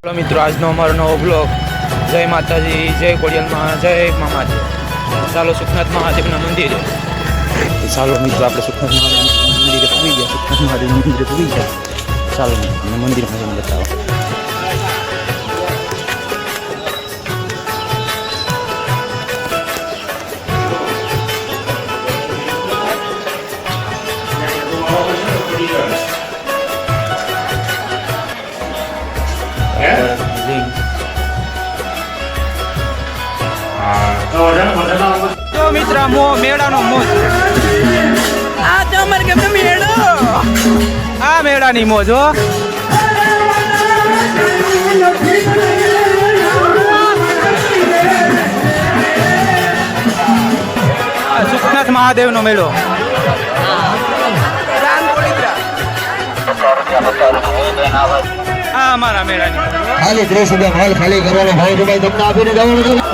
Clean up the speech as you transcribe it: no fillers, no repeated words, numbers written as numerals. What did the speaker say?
મિત્રો આજનો અમારો નવો બ્લોગ જય માતાજી જય કોડિયાલમાં જય મામાજી ચાલો સુખનાથ મહાદેવના મંદિરે ચાલો મિત્રો આપણે સુખનાથ મહાદેવ મંદિરે પૂરી ગયા સુખનાથ મહાદેવ મંદિરે પૂરી ગયા ચાલો મિત્રો મંદિરમાં જઈને બતાવો તો મિત્ર મેળાનો મોજ આ તો અમારે કેમનો મેળો આ મેળાની મોજ હો સુખનાથ મહાદેવનો મેળો આ અમારા મેળાની ખાલી 30,000 માલ ખાલી કરવાનો ભાવ રૂપિયા તમને આપીને જવાનું છે